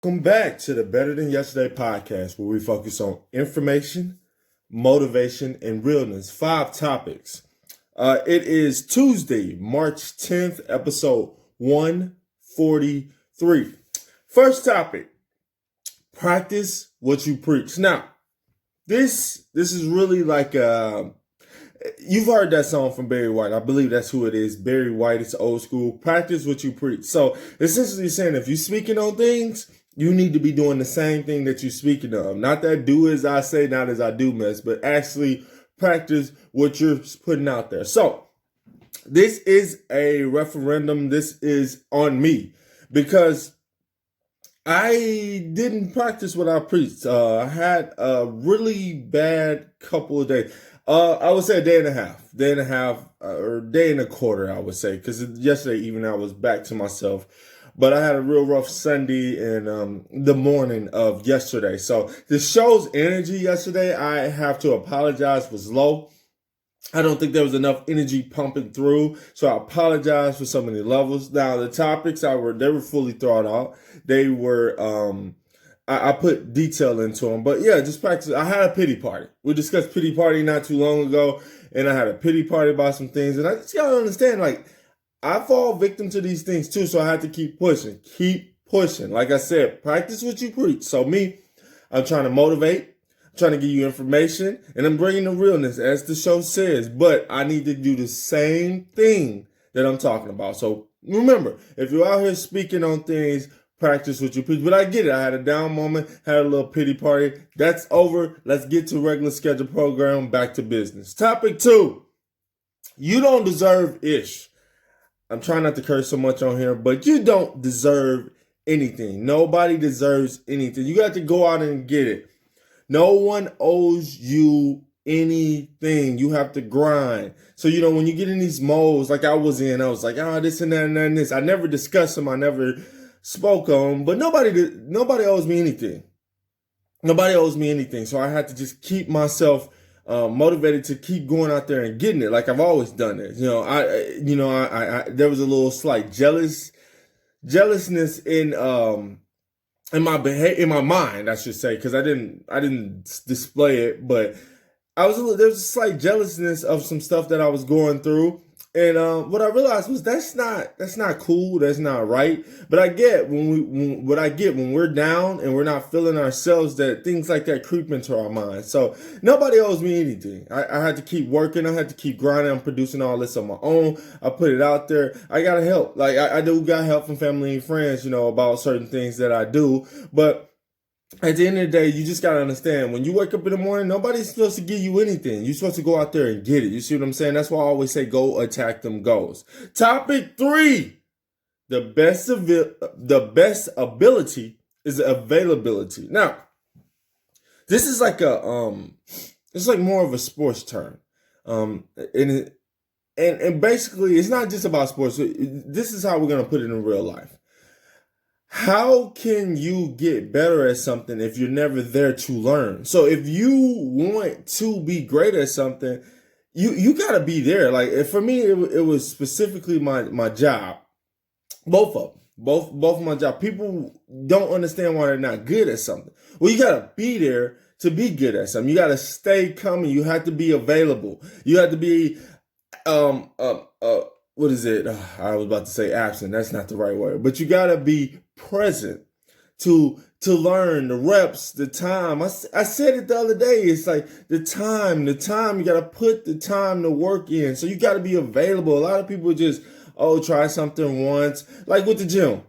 Welcome back to the Better Than Yesterday podcast, where we focus on information, motivation, and realness. 5 topics. It is Tuesday, March 10th, episode 143. First topic: practice what you preach. Now, this is really like you've heard that song from Barry White. I believe that's who it is. Barry White. It's old school. Practice what you preach. So essentially saying if you're speaking on things, you need to be doing the same thing that you're speaking of. Not that do as I say, not as I do mess, but actually practice what you're putting out there. So this is a referendum. This is on me because I didn't practice what I preached. I had a really bad couple of days. I would say a day and a half, or day and a quarter, I would say, because yesterday evening I was back to myself. But I had a real rough Sunday and the morning of yesterday. So the show's energy yesterday, I have to apologize, was low. I don't think there was enough energy pumping through, so I apologize for so many levels. Now the topics they were fully thought out. They were I put detail into them, but yeah, just practice. I had a pity party. We discussed pity party not too long ago, and I had a pity party about some things, and I just gotta understand, like, I fall victim to these things too, so I had to keep pushing. Keep pushing. Like I said, practice what you preach. So me, I'm trying to motivate, I'm trying to give you information, and I'm bringing the realness, as the show says, but I need to do the same thing that I'm talking about. So remember, if you're out here speaking on things, practice what you preach. But I get it. I had a down moment, had a little pity party. That's over. Let's get to regular schedule program, back to business. Topic 2, you don't deserve ish. I'm trying not to curse so much on here, but you don't deserve anything. Nobody deserves anything. You got to go out and get it. No one owes you anything. You have to grind. So, when you get in these modes, like I was in, I was like, this and that and that and this. I never discussed them. I never spoke on them, but nobody owes me anything. Nobody owes me anything. So I had to just keep myself motivated to keep going out there and getting it, like I've always done it. I there was a little slight jealousness in my behavior, in my mind, I should say, because I didn't display it, but there was a slight jealousness of some stuff that I was going through. And what I realized was that's not cool. That's not right. But I get when we're down and we're not feeling ourselves, that things like that creep into our minds. So nobody owes me anything. I had to keep working. I had to keep grinding. I'm producing all this on my own. I put it out there. I gotta help. Like I do got help from family and friends, about certain things that I do. But at the end of the day, you just got to understand, when you wake up in the morning, nobody's supposed to give you anything. You're supposed to go out there and get it. You see what I'm saying? That's why I always say go attack them goals. Topic 3, the best ability is availability. Now, this is like it's like more of a sports term. And basically, it's not just about sports. This is how we're going to put it in real life. How can you get better at something if you're never there to learn? So if you want to be great at something, you got to be there. Like, for me, it was specifically my job. Both of them. Both of my job. People don't understand why they're not good at something. Well, you got to be there to be good at something. You got to stay coming. You have to be available. You have to be what is it? I was about to say absent. That's not the right word. But you got to be present to learn the reps, the time. I said it the other day. It's like the time. You got to put the time to work in. So you got to be available. A lot of people just, try something once. Like with the gym.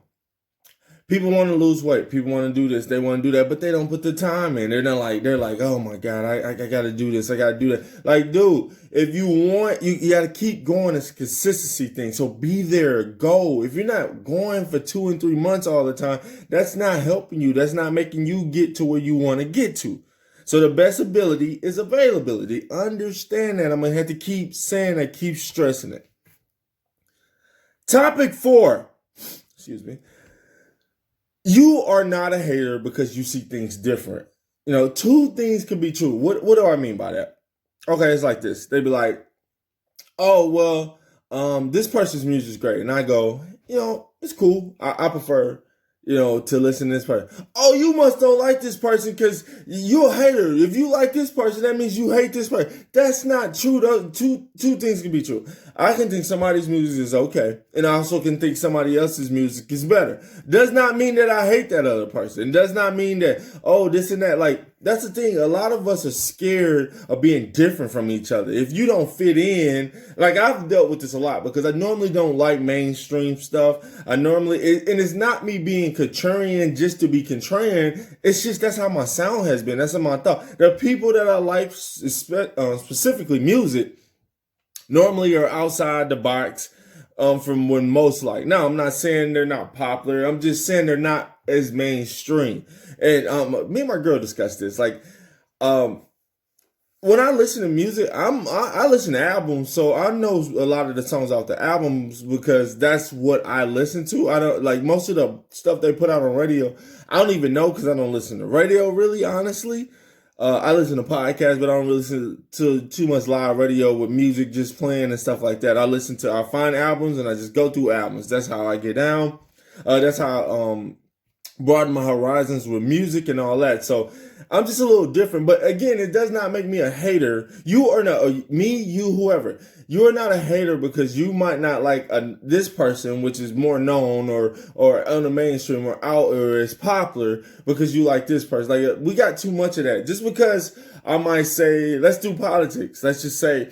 People want to lose weight. People want to do this. They want to do that, but they don't put the time in. They're like, oh my God, I got to do this. I got to do that. Like, dude, if you want, you got to keep going. It's a consistency thing. So be there, go. If you're not going for 2 and 3 months all the time, that's not helping you. That's not making you get to where you want to get to. So the best ability is availability. Understand that. I'm going to have to keep saying that, keep stressing it. Topic 4. Excuse me. You are not a hater because you see things different. 2 things can be true. What do I mean by that? Okay, it's like this. They be like, oh, well, this person's music is great. And I go, it's cool. I prefer to listen to this person. Oh, you must don't like this person because you're a hater. If you like this person, that means you hate this person. That's not true. Two things can be true. I can think somebody's music is okay, and I also can think somebody else's music is better. Does not mean that I hate that other person. Does not mean that, oh, this and that. Like, that's the thing. A lot of us are scared of being different from each other. If you don't fit in, like I've dealt with this a lot because I normally don't like mainstream stuff. And it's not me being contrarian just to be contrarian. It's just that's how my sound has been. That's how my thought. The people that I like, specifically music, normally are outside the box from when most like. Now, I'm not saying they're not popular. I'm just saying they're not as mainstream. And me and my girl discussed this. Like, when I listen to music, I listen to albums, so I know a lot of the songs off the albums because that's what I listen to. I don't like most of the stuff they put out on radio. I don't even know because I don't listen to radio really, honestly. I listen to podcasts, but I don't really listen to too much live radio with music just playing and stuff like that. I find albums and I just go through albums. That's how I get down. That's how broaden my horizons with music and all that. So I'm just a little different. But again, it does not make me a hater. You are not, me, you, whoever. You are not a hater because you might not like this person, which is more known or on the mainstream or out or is popular because you like this person. Like, we got too much of that. Just because I might say, let's do politics. Let's just say,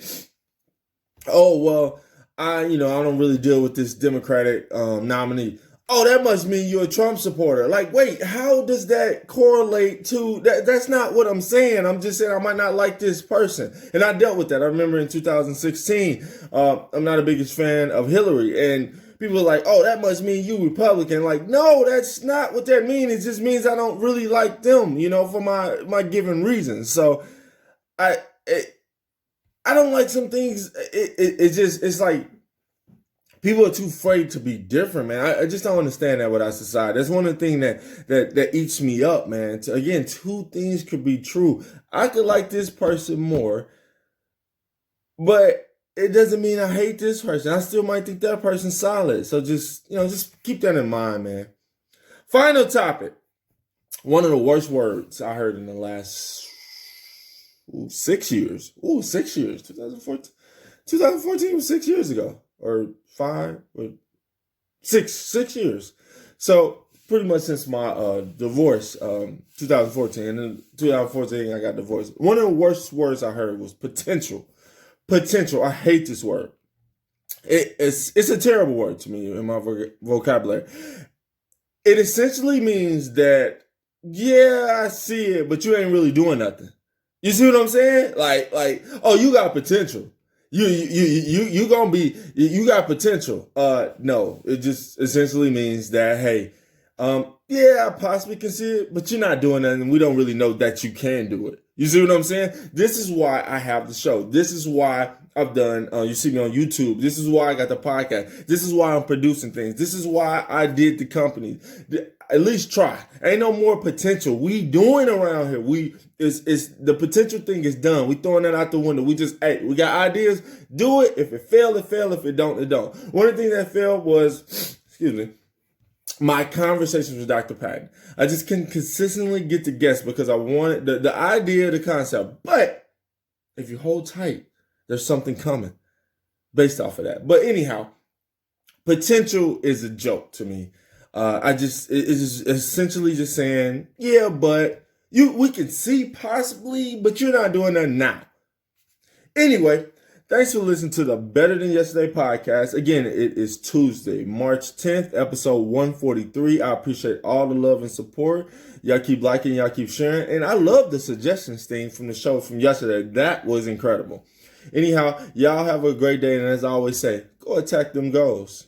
oh, well, I don't really deal with this Democratic nominee. Oh, that must mean you're a Trump supporter. Like, wait, how does that correlate to that? That's not what I'm saying. I'm just saying I might not like this person. And I dealt with that. I remember in 2016, I'm not a biggest fan of Hillary. And people are like, oh, that must mean you Republican. Like, no, that's not what that means. It just means I don't really like them, for my given reasons. So I don't like some things. It's like, people are too afraid to be different, man. I just don't understand that with our society. That's one of the things that eats me up, man. Again, two things could be true. I could like this person more, but it doesn't mean I hate this person. I still might think that person's solid. So just keep that in mind, man. Final topic. One of the worst words I heard in the last 6 years. 6 years. 2014 was 6 years ago. Or 5 or 6 years. So pretty much since my divorce, 2014. And in 2014 I got divorced. One of the worst words I heard was potential. Potential. I hate this word. It's a terrible word to me in my vocabulary. It essentially means that, yeah, I see it, but you ain't really doing nothing. You see what I'm saying? Like, oh, you got potential. You gonna be, you got potential. No, it just essentially means that, hey, yeah, I possibly can see it, but you're not doing that, and we don't really know that you can do it. You see what I'm saying? This is why I have the show. This is why I've done, you see me on YouTube. This is why I got the podcast. This is why I'm producing things. This is why I did the company. At least try. Ain't no more potential. We doing around here. It's the potential thing is done. We throwing that out the window. We just, hey, we got ideas. Do it. If it fail, it fail. If it don't, it don't. One of the things that failed was, my conversations with Dr. Patton. I just couldn't consistently get the guests because I wanted the idea, the concept. But if you hold tight, there's something coming based off of that. But anyhow, potential is a joke to me. It's just essentially just saying, yeah, but we can see possibly, but you're not doing that now. Anyway, thanks for listening to the Better Than Yesterday podcast. Again, it is Tuesday, March 10th, episode 143. I appreciate all the love and support. Y'all keep liking, y'all keep sharing. And I love the suggestions thing from the show from yesterday. That was incredible. Anyhow, y'all have a great day. And as I always say, go attack them goals.